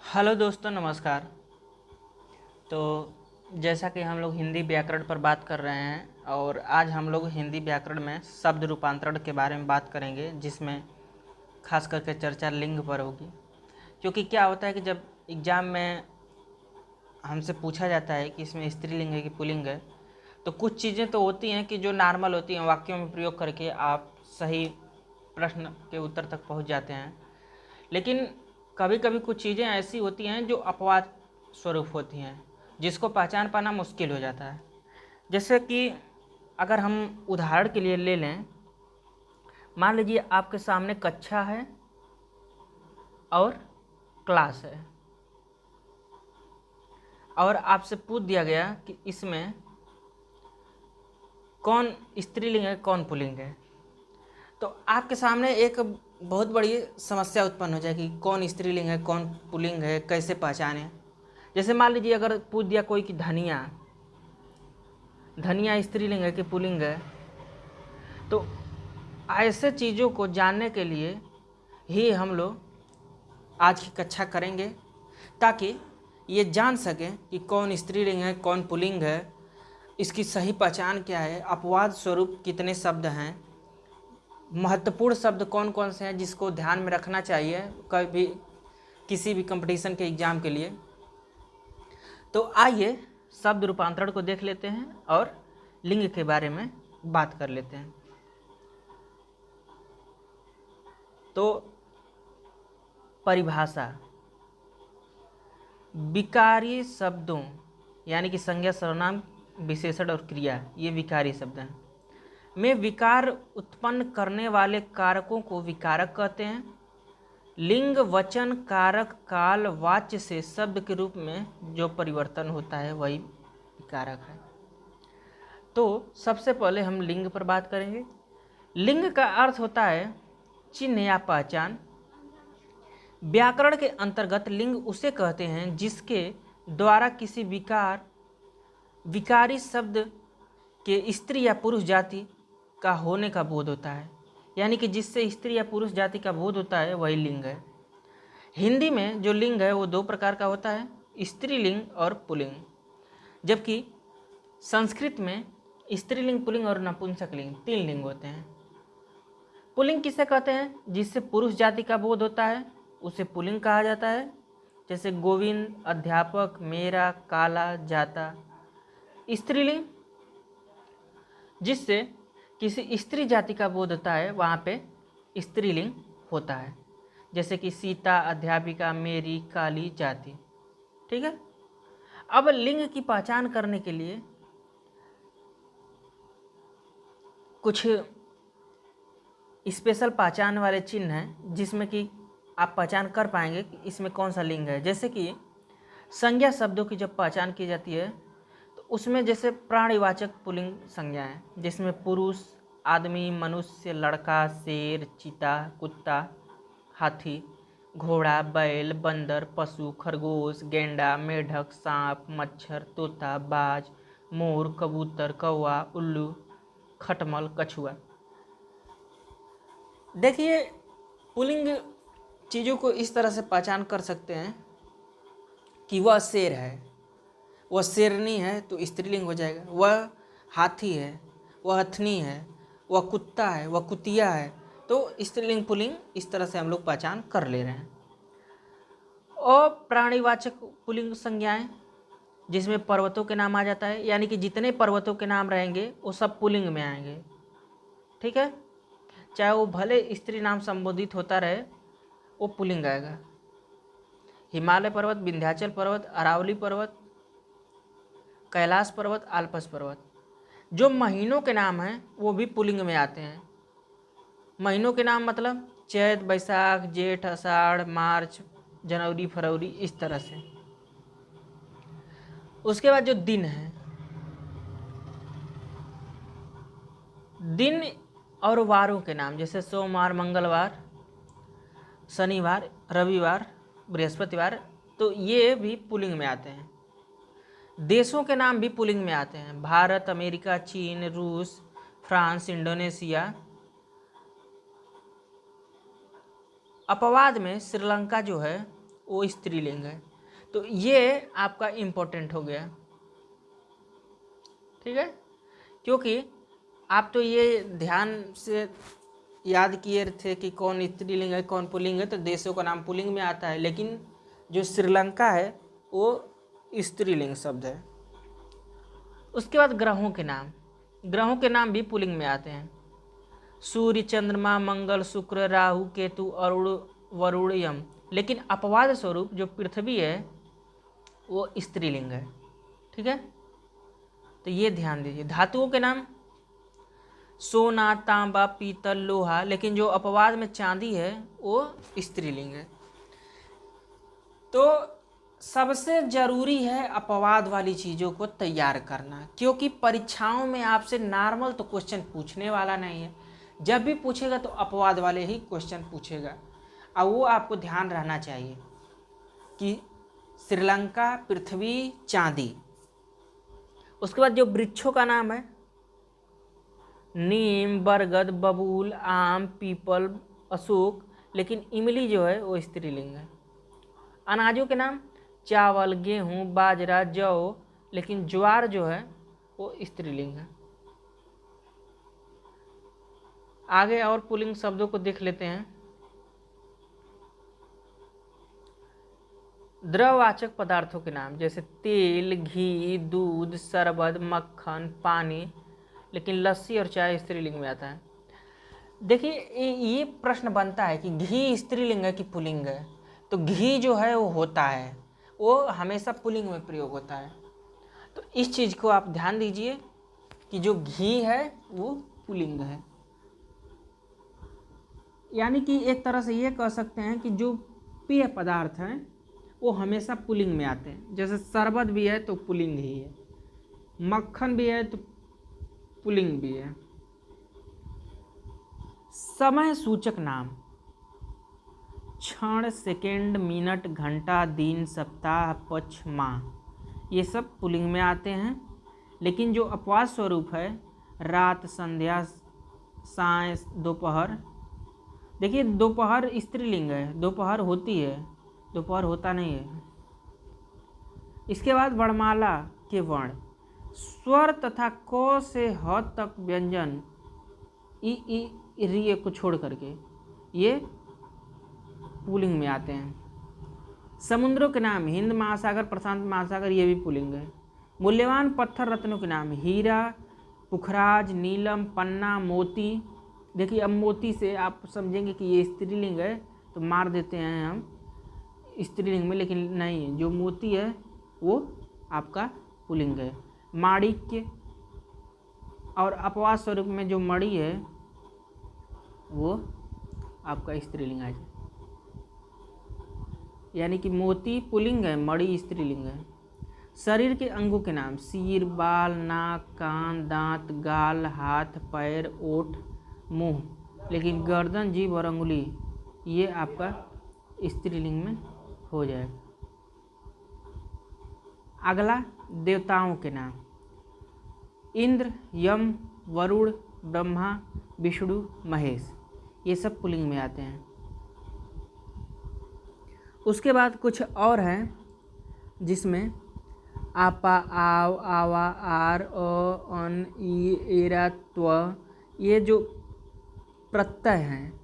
Hello दोस्तों, नमस्कार। तो जैसा कि हम लोग हिंदी व्याकरण पर बात कर रहे हैं और आज हम लोग हिंदी व्याकरण में शब्द रूपांतरण के बारे में बात करेंगे, जिसमें खास करके चर्चा लिंग पर होगी। क्योंकि क्या होता है कि जब एग्ज़ाम में हमसे पूछा जाता है कि इसमें स्त्रीलिंग है कि पुल्लिंग है, तो कुछ चीज़ें तो होती हैं कि जो नॉर्मल होती हैं, वाक्यों में प्रयोग करके आप सही प्रश्न के उत्तर तक पहुंच जाते हैं। लेकिन कभी कभी कुछ चीज़ें ऐसी होती हैं जो अपवाद स्वरूप होती हैं, जिसको पहचान पाना मुश्किल हो जाता है। जैसे कि अगर हम उदाहरण के लिए ले लें, मान लीजिए आपके सामने कक्षा है और क्लास है, और आपसे पूछ दिया गया कि इसमें कौन स्त्रीलिंग है कौन पुल्लिंग है। तो आपके सामने एक बहुत बड़ी समस्या उत्पन्न हो जाएगी, कौन स्त्रीलिंग है कौन पुल्लिंग है, कैसे पहचाने। जैसे मान लीजिए अगर पूछ दिया कोई कि धनिया धनिया स्त्रीलिंग है कि पुल्लिंग है, तो ऐसे चीज़ों को जानने के लिए ही हम लोग आज की कक्षा करेंगे, ताकि ये जान सकें कि कौन स्त्रीलिंग है कौन पुल्लिंग है, इसकी सही पहचान क्या है, अपवाद स्वरूप कितने शब्द हैं, महत्वपूर्ण शब्द कौन कौन से हैं जिसको ध्यान में रखना चाहिए कभी किसी भी कंपटीशन के एग्ज़ाम के लिए। तो आइए शब्द रूपांतरण को देख लेते हैं और लिंग के बारे में बात कर लेते हैं। तो परिभाषा, विकारी शब्दों यानी कि संज्ञा, सर्वनाम, विशेषण और क्रिया, ये विकारी शब्द हैं। में विकार उत्पन्न करने वाले कारकों को विकारक कहते हैं। लिंग वचन कारक काल वाच्य से शब्द के रूप में जो परिवर्तन होता है वही विकारक है। तो सबसे पहले हम लिंग पर बात करेंगे। लिंग का अर्थ होता है चिन्ह या पहचान। व्याकरण के अंतर्गत लिंग उसे कहते हैं जिसके द्वारा किसी विकारी शब्द के स्त्री या पुरुष जाति का होने का बोध होता है, यानी कि जिससे स्त्री या पुरुष जाति का बोध होता है वही लिंग है। हिंदी में जो लिंग है वो दो प्रकार का होता है, स्त्रीलिंग और पुल्लिंग। जबकि संस्कृत में स्त्रीलिंग, पुल्लिंग और नपुंसक लिंग, तीन लिंग होते हैं। पुल्लिंग किसे कहते हैं? जिससे पुरुष जाति का बोध होता है उसे पुल्लिंग कहा जाता है। जैसे गोविंद, अध्यापक, मेरा, काला, जाता। स्त्रीलिंग जिससे किसी स्त्री जाति का बोध होता है वहाँ पे स्त्रीलिंग होता है। जैसे कि सीता, अध्यापिका, मेरी, काली, जाति। ठीक है। अब लिंग की पहचान करने के लिए कुछ स्पेशल पहचान वाले चिन्ह हैं जिसमें कि आप पहचान कर पाएंगे कि इसमें कौन सा लिंग है। जैसे कि संज्ञा शब्दों की जब पहचान की जाती है तो उसमें जैसे प्राणीवाचक पुल्लिंग संज्ञाएं, जिसमें पुरुष, आदमी, मनुष्य, लड़का, शेर, चीता, कुत्ता, हाथी, घोड़ा, बैल, बंदर, पशु, खरगोश, गेंडा, मेढक, सांप, मच्छर, तोता, बाज, मोर, कबूतर, कौवा, उल्लू, खटमल, कछुआ। देखिए, पुल्लिंग चीज़ों को इस तरह से पहचान कर सकते हैं कि वह शेर है, वह शेरनी है तो स्त्रीलिंग हो जाएगा, वह हाथी है, वह हथनी है, वह कुत्ता है, वह कुतिया है, तो स्त्रीलिंग पुल्लिंग इस तरह से हम लोग पहचान कर ले रहे हैं। और प्राणीवाचक पुल्लिंग संज्ञाएं, जिसमें पर्वतों के नाम आ जाता है, यानी कि जितने पर्वतों के नाम रहेंगे वो सब पुल्लिंग में आएंगे। ठीक है, चाहे वो भले स्त्री नाम संबोधित होता रहे, वो पुल्लिंग आएगा। हिमालय पर्वत, विंध्याचल पर्वत, अरावली पर्वत, कैलाश पर्वत, आल्पस पर्वत। जो महीनों के नाम हैं वो भी पुल्लिंग में आते हैं। महीनों के नाम मतलब चैत, बैसाख, जेठ, आषाढ़, मार्च, जनवरी, फरवरी, इस तरह से। उसके बाद जो दिन है, दिन और वारों के नाम, जैसे सोमवार, मंगलवार, शनिवार, रविवार, बृहस्पतिवार, तो ये भी पुल्लिंग में आते हैं। देशों के नाम भी पुल्लिंग में आते हैं, भारत, अमेरिका, चीन, रूस, फ्रांस, इंडोनेशिया। अपवाद में श्रीलंका जो है वो स्त्रीलिंग है। तो ये आपका इम्पोर्टेंट हो गया, ठीक है, क्योंकि आप तो ये ध्यान से याद किए थे कि कौन स्त्रीलिंग है कौन पुल्लिंग है, तो देशों का नाम पुल्लिंग में आता है, लेकिन जो श्रीलंका है वो स्त्रीलिंग शब्द है। उसके बाद ग्रहों के नाम भी पुल्लिंग में आते हैं। सूर्य, चंद्रमा, मंगल, शुक्र, राहु, केतु, अरुण, वरुण, यम। लेकिन अपवाद स्वरूप जो पृथ्वी है वो स्त्रीलिंग है, ठीक है। तो ये ध्यान दीजिए। धातुओं के नाम सोना, तांबा, पीतल, लोहा, लेकिन जो अपवाद में चांदी है वो स्त्रीलिंग है। तो सबसे जरूरी है अपवाद वाली चीज़ों को तैयार करना, क्योंकि परीक्षाओं में आपसे नॉर्मल तो क्वेश्चन पूछने वाला नहीं है। जब भी पूछेगा तो अपवाद वाले ही क्वेश्चन पूछेगा, और वो आपको ध्यान रहना चाहिए कि श्रीलंका, पृथ्वी, चांदी। उसके बाद जो वृक्षों का नाम है नीम, बरगद, बबूल, आम, पीपल, अशोक, लेकिन इमली जो है वो स्त्रीलिंग है। अनाजों के नाम चावल, गेहूँ, बाजरा, जौ, लेकिन ज्वार जो है वो स्त्रीलिंग है। आगे और पुल्लिंग शब्दों को देख लेते हैं। द्रववाचक पदार्थों के नाम जैसे तेल, घी, दूध, शरबत, मक्खन, पानी, लेकिन लस्सी और चाय स्त्रीलिंग में आता है। देखिए ये प्रश्न बनता है कि घी स्त्रीलिंग है कि पुल्लिंग है। तो घी जो है वो होता है, वो हमेशा पुल्लिंग में प्रयोग होता है। तो इस चीज़ को आप ध्यान दीजिए कि जो घी है वो पुल्लिंग है। यानी कि एक तरह से ये कह सकते हैं कि जो पेय पदार्थ हैं वो हमेशा पुल्लिंग में आते हैं। जैसे शरबत भी है तो पुल्लिंग ही है, मक्खन भी है तो पुल्लिंग भी है। समय सूचक नाम क्षण, सेकेंड, मिनट, घंटा, दिन, सप्ताह, पक्ष, माह, ये सब पुल्लिंग में आते हैं। लेकिन जो अपवाद स्वरूप है रात, संध्या, साय, दोपहर, देखिए दोपहर स्त्रीलिंग है, दोपहर होती है, दोपहर होता नहीं है। इसके बाद वर्णमाला के वर्ण स्वर तथा क से ह तक व्यंजन ई री को छोड़ करके ये पुल्लिंग में आते हैं। समुद्रों के नाम हिंद महासागर, प्रशांत महासागर, ये भी पुल्लिंग है। मूल्यवान पत्थर रत्नों के नाम हीरा, पुखराज, नीलम, पन्ना, मोती। देखिए अब मोती से आप समझेंगे कि ये स्त्रीलिंग है तो मार देते हैं हम स्त्रीलिंग में, लेकिन नहीं, जो मोती है वो आपका पुल्लिंग है। माणिक्य और अपवाद स्वरूप में जो मणि है वो आपका स्त्रीलिंग है, यानी कि मोती पुल्लिंग है, मणि स्त्रीलिंग है। शरीर के अंगों के नाम सिर, बाल, नाक, कान, दांत, गाल, हाथ, पैर, ओठ, मुंह, लेकिन गर्दन, जीभ और अंगुली ये आपका स्त्रीलिंग में हो जाएगा। अगला देवताओं के नाम इंद्र, यम, वरुण, ब्रह्मा, विष्णु, महेश, ये सब पुल्लिंग में आते हैं। उसके बाद कुछ और हैं जिसमें आपा, आव, आवा, आर, अन, ई, एरा, त्व, ये जो प्रत्यय हैं,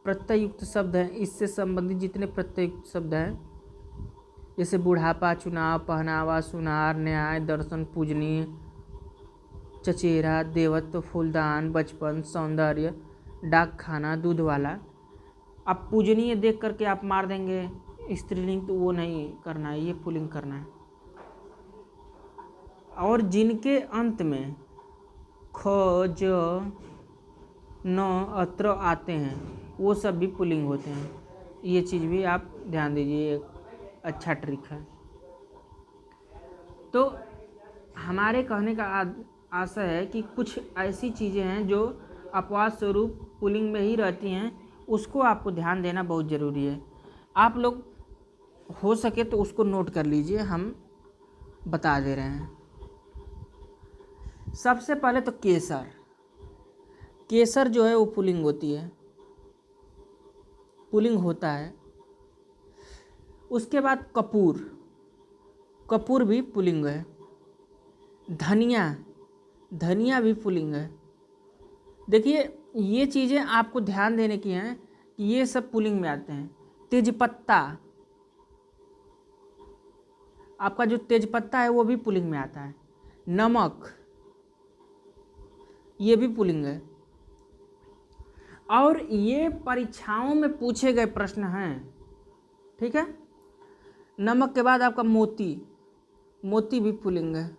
प्रत्यय युक्त शब्द हैं, इससे संबंधित जितने प्रत्यय युक्त शब्द हैं जैसे बुढ़ापा, चुनाव, पहनावा, सुनार, न्याय, दर्शन, पूजनीय, चचेरा, देवत्व, फूलदान, बचपन, सौंदर्य, डाक खाना, दूध वाला। अब पूजनीय देख करके आप मार देंगे स्त्रीलिंग, तो वो नहीं करना है, ये पुल्लिंग करना है। और जिनके अंत में ख, ज, न, अत्र आते हैं वो सब भी पुल्लिंग होते हैं। ये चीज़ भी आप ध्यान दीजिए, एक अच्छा ट्रिक है। तो हमारे कहने का आशय है कि कुछ ऐसी चीज़ें हैं जो अपवाद स्वरूप पुल्लिंग में ही रहती हैं, उसको आपको ध्यान देना बहुत ज़रूरी है। आप लोग हो सके तो उसको नोट कर लीजिए, हम बता दे रहे हैं। सबसे पहले तो केसर, केसर जो है वो पुल्लिंग होती है, पुल्लिंग होता है। उसके बाद कपूर, कपूर भी पुल्लिंग है। धनिया, धनिया भी पुल्लिंग है। देखिए ये चीज़ें आपको ध्यान देने की हैं कि ये सब पुल्लिंग में आते हैं। तेजपत्ता, आपका जो तेजपत्ता है वो भी पुल्लिंग में आता है। नमक, ये भी पुल्लिंग है। और ये परीक्षाओं में पूछे गए प्रश्न हैं, ठीक है। नमक के बाद आपका मोती, मोती भी पुल्लिंग है।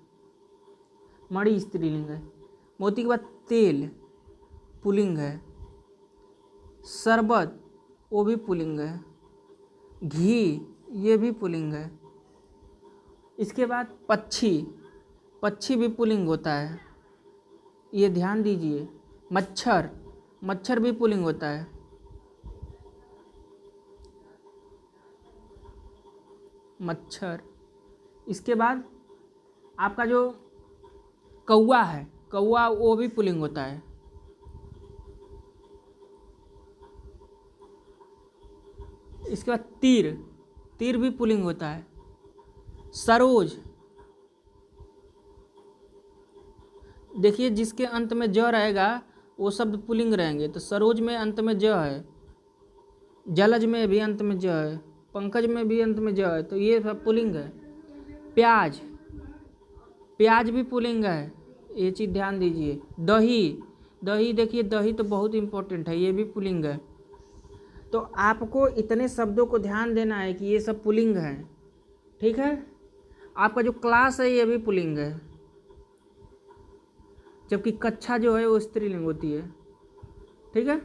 मणि स्त्रीलिंग है। मोती के बाद तेल पुल्लिंग है। शरबत वो भी पुल्लिंग है। घी ये भी पुल्लिंग है। इसके बाद पक्षी, पक्षी भी पुल्लिंग होता है, ये ध्यान दीजिए। मच्छर, मच्छर भी पुल्लिंग होता है। मच्छर। इसके बाद आपका जो कौवा है, कौवा वो भी पुल्लिंग होता है। इसके बाद तीर, तीर भी पुल्लिंग होता है। सरोज, देखिए जिसके अंत में ज रहेगा वो शब्द पुल्लिंग रहेंगे, तो सरोज में अंत में ज है, जलज में भी अंत में ज है, पंकज में भी अंत में ज है, तो ये सब पुल्लिंग है। प्याज, प्याज भी पुल्लिंग है, ये चीज़ ध्यान दीजिए। दही, दही देखिए दही तो बहुत इम्पोर्टेंट है, ये भी पुल्लिंग है। तो आपको इतने शब्दों को ध्यान देना है कि ये सब पुल्लिंग है, ठीक है। आपका जो क्लास है ये भी पुल्लिंग है, जबकि कक्षा जो है वो स्त्रीलिंग होती है, ठीक है।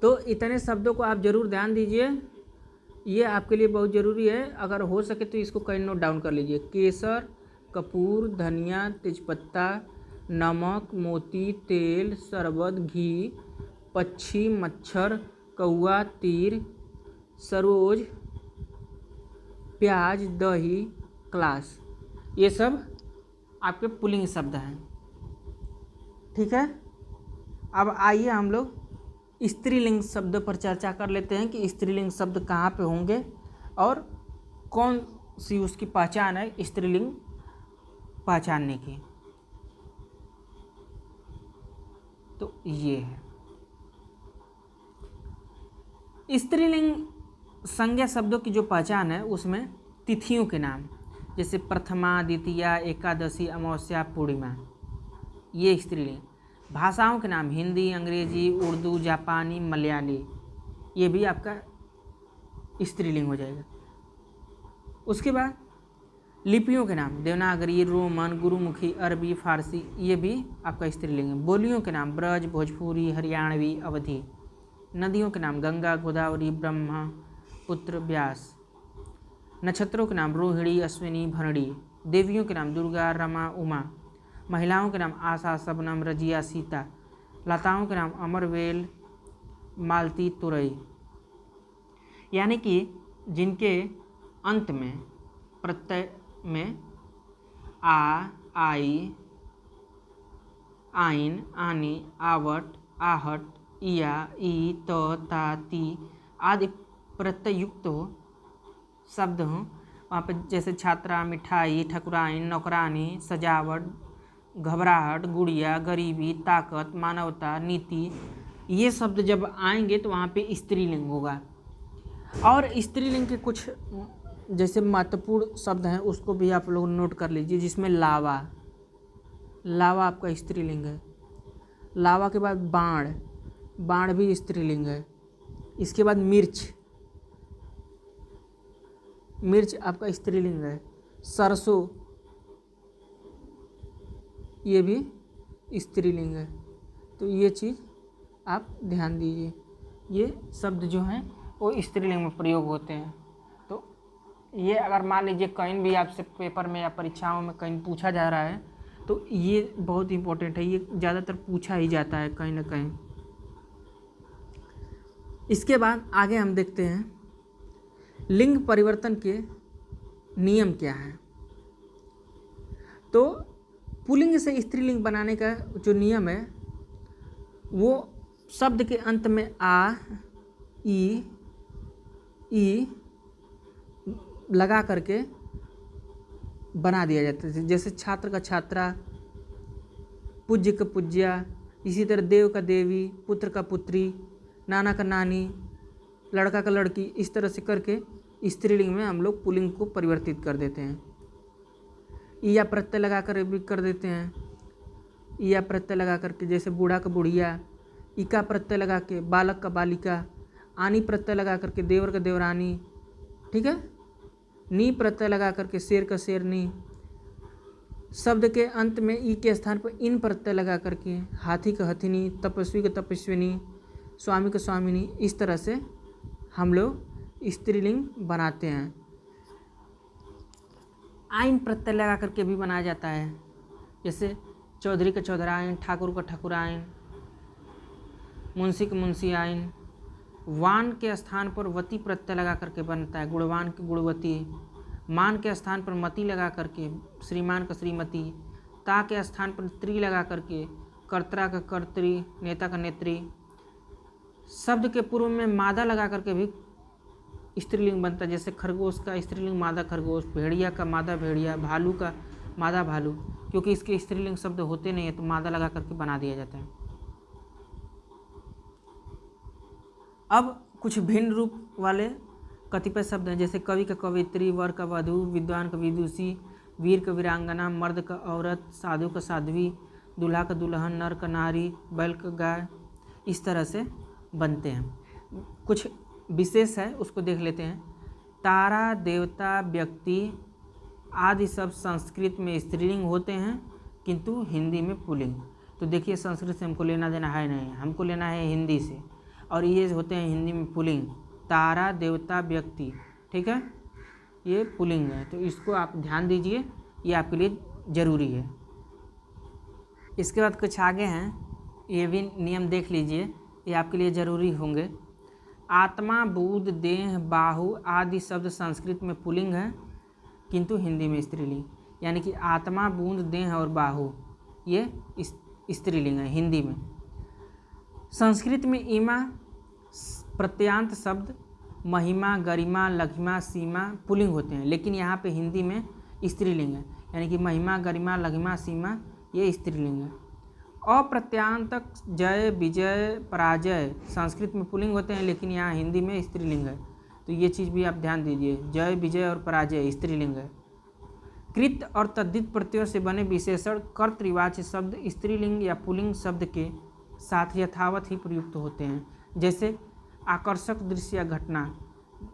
तो इतने शब्दों को आप जरूर ध्यान दीजिए, ये आपके लिए बहुत ज़रूरी है। अगर हो सके तो इसको कहीं नोट डाउन कर लीजिए। केसर, कपूर, धनिया, तेजपत्ता, नमक, मोती, तेल, शरबत, घी, पक्षी, मच्छर, कौवा, तीर, सरोज, प्याज, दही, क्लास, ये सब आपके पुल्लिंग शब्द हैं, ठीक है। अब आइए हम लोग स्त्रीलिंग शब्द पर चर्चा कर लेते हैं कि स्त्रीलिंग शब्द कहाँ पे होंगे और कौन सी उसकी पहचान है स्त्रीलिंग पहचानने की। तो ये है स्त्रीलिंग संज्ञा शब्दों की जो पहचान है, उसमें तिथियों के नाम जैसे प्रथमा, द्वितीया, एकादशी, अमावस्या, पूर्णिमा, ये स्त्रीलिंग। भाषाओं के नाम हिंदी, अंग्रेजी, उर्दू, जापानी, मलयाली, ये भी आपका स्त्रीलिंग हो जाएगा। उसके बाद लिपियों के नाम देवनागरी, रोमन, गुरुमुखी, अरबी, फारसी, ये भी आपका स्त्रीलिंग है। बोलियों के नाम ब्रज, भोजपुरी, हरियाणवी, अवधी। नदियों के नाम गंगा, गोदावरी, ब्रह्मपुत्र, व्यास। नक्षत्रों के नाम रोहिणी, अश्विनी, भरणी। देवियों के नाम दुर्गा, रमा, उमा। महिलाओं के नाम आशा, शबनम, रजिया, सीता। लताओं के नाम अमरवेल, मालती, तुरई। यानी कि जिनके अंत में प्रत्यय में आ, आई, आइन, आनी, आवट, आहट, इया, ई, त, ता, ती आदि प्रत्यय युक्त हो, शब्द हों, वहाँ पे जैसे छात्रा, मिठाई, ठकुराइन, नौकरानी, सजावट, घबराहट, गुड़िया, गरीबी, ताकत, मानवता, नीति, ये शब्द जब आएंगे तो वहाँ पे स्त्रीलिंग होगा। और स्त्रीलिंग के कुछ जैसे महत्वपूर्ण शब्द हैं उसको भी आप लोग नोट कर लीजिए, जिसमें लावा, लावा आपका स्त्रीलिंग है। लावा के बाद बाण, बाण भी स्त्रीलिंग है। इसके बाद मिर्च, मिर्च आपका स्त्रीलिंग है। सरसों, ये भी स्त्रीलिंग है। तो ये चीज़ आप ध्यान दीजिए, ये शब्द जो हैं वो स्त्रीलिंग में प्रयोग होते हैं। तो ये अगर मान लीजिए कहीं भी आपसे पेपर में या परीक्षाओं में कहीं पूछा जा रहा है तो ये बहुत इम्पोर्टेंट है, ये ज़्यादातर पूछा ही जाता है कहीं ना कहीं। इसके बाद आगे हम देखते हैं लिंग परिवर्तन के नियम क्या हैं। तो पुल्लिंग से स्त्रीलिंग बनाने का जो नियम है वो शब्द के अंत में आ, ई, ई लगा करके बना दिया जाता है। जैसे छात्र का छात्रा, पूज्य का पूज्या, इसी तरह देव का देवी, पुत्र का पुत्री, नाना का नानी, लड़का का लड़की, इस तरह से करके स्त्रीलिंग में हम लोग पुल्लिंग को परिवर्तित कर देते हैं। या प्रत्यय लगा कर भी कर देते हैं। या प्रत्यय लगा करके जैसे बूढ़ा का बुढ़िया, इका प्रत्यय लगा के बालक का बालिका, आनी प्रत्यय लगा करके देवर का देवरानी, ठीक है। नी प्रत्यय लगा करके शेर का शेरनी, शब्द के अंत में ई के स्थान पर इन प्रत्यय लगा करके हाथी का हथिनी, तपस्वी का तपस्विनी, स्वामी का स्वामिनी, इस तरह से हम लोग स्त्रीलिंग बनाते हैं। आइन प्रत्यय लगा करके भी बनाया जाता है। जैसे चौधरी का चौधराइन, ठाकुर का ठाकुराइन, मुंशी का मुंशी आइन। वान के स्थान पर वती प्रत्यय लगा करके बनता है, गुणवान की गुणवती। मान के स्थान पर मति लगा करके श्रीमान का श्रीमती। ता के स्थान पर त्री लगा करके कर्ता का कर्त्री, नेता का नेत्री। शब्द के पूर्व में मादा लगा करके भी स्त्रीलिंग बनता है। जैसे खरगोश का स्त्रीलिंग मादा खरगोश, भेड़िया का मादा भेड़िया, भालू का मादा भालू। क्योंकि इसके स्त्रीलिंग शब्द होते नहीं है तो मादा लगा करके बना दिया जाता है। अब कुछ भिन्न रूप वाले कतिपय शब्द हैं। जैसे कवि का कवित्री, वर का वधू, विद्वान का विदुषी, वीर का वीरांगना, मर्द का औरत, साधु का साध्वी, दूल्हा का दुल्हन, नर का नारी, बैल का गाय, इस तरह से बनते हैं। कुछ विशेष है उसको देख लेते हैं। तारा, देवता, व्यक्ति आदि सब संस्कृत में स्त्रीलिंग होते हैं किंतु हिंदी में पुल्लिंग। तो देखिए संस्कृत से हमको लेना देना है नहीं, हमको लेना है हिंदी से, और ये होते हैं हिंदी में पुल्लिंग। तारा, देवता, व्यक्ति, ठीक है, ये पुल्लिंग है। तो इसको आप ध्यान दीजिए, ये आपके लिए ज़रूरी है। इसके बाद कुछ आगे हैं, ये भी नियम देख लीजिए, ये आपके लिए ज़रूरी होंगे। आत्मा, बुध, देह, बाहु आदि शब्द संस्कृत में पुल्लिंग है किंतु हिंदी में स्त्रीलिंग। यानी कि आत्मा, बूंद, देह और बाहु ये स्त्रीलिंग है हिंदी में। संस्कृत में ईमा प्रत्यांत शब्द महिमा, गरिमा, लघिमा, सीमा पुल्लिंग होते हैं, लेकिन यहाँ पे हिंदी में स्त्रीलिंग है। यानी कि महिमा, गरिमा, लघिमा, सीमा ये स्त्रीलिंग है। अप्रत्यांतक जय, विजय, पराजय संस्कृत में पुल्लिंग होते हैं, लेकिन यहाँ हिंदी में स्त्रीलिंग है। तो ये चीज़ भी आप ध्यान दीजिए, जय, विजय और पराजय स्त्रीलिंग है। कृत और तद्धित प्रत्ययों से बने विशेषण कर्तृवाच्य शब्द स्त्रीलिंग या पुल्लिंग शब्द के साथ यथावत ही प्रयुक्त होते हैं। जैसे आकर्षक दृश्य या घटना,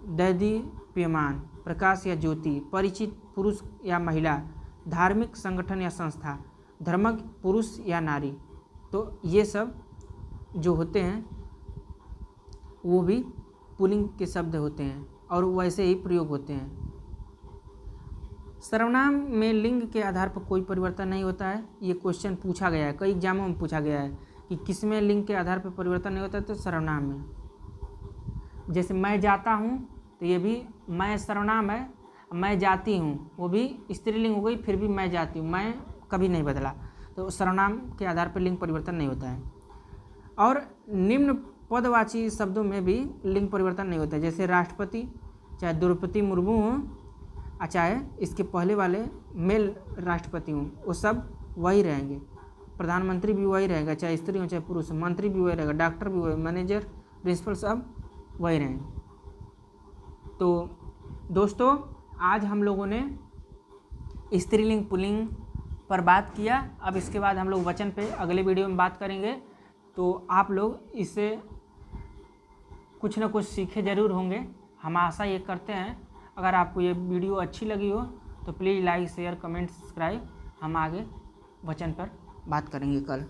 दैदीप्यमान, प्रकाश या ज्योति, परिचित पुरुष या महिला, धार्मिक संगठन या संस्था, धर्मज्ञ पुरुष या नारी। तो ये सब जो होते हैं वो भी पुल्लिंग के शब्द होते हैं और वैसे ही प्रयोग होते हैं। सर्वनाम में लिंग के आधार पर कोई परिवर्तन नहीं होता है। ये क्वेश्चन पूछा गया है, कई एग्जामों में पूछा गया है कि किस में लिंग के आधार पर परिवर्तन नहीं होता है, तो सर्वनाम में। जैसे मैं जाता हूँ तो ये भी मैं सर्वनाम है, मैं जाती हूँ वो भी स्त्रीलिंग हो गई, फिर भी मैं जाती हूँ, मैं कभी नहीं बदला। तो सर्वनाम के आधार पर लिंग परिवर्तन नहीं होता है। और निम्न पदवाची शब्दों में भी लिंग परिवर्तन नहीं होता है। जैसे राष्ट्रपति चाहे द्रौपदी मुर्मू हो, चाहे इसके पहले वाले मेल राष्ट्रपति हों, वो सब वही रहेंगे। प्रधानमंत्री भी वही रहेगा, चाहे स्त्री हो चाहे पुरुष, मंत्री भी वही रहेगा, डॉक्टर भी वही, मैनेजर, प्रिंसिपल सब वही रहेंगे। तो दोस्तों आज हम लोगों ने स्त्रीलिंग पुल्लिंग पर बात किया। अब इसके बाद हम लोग वचन पे अगले वीडियो में बात करेंगे। तो आप लोग इससे कुछ ना कुछ सीखे ज़रूर होंगे, हम आशा ये करते हैं। अगर आपको ये वीडियो अच्छी लगी हो तो please like, share, comment, subscribe. हम आगे वचन पर बात करेंगे कल।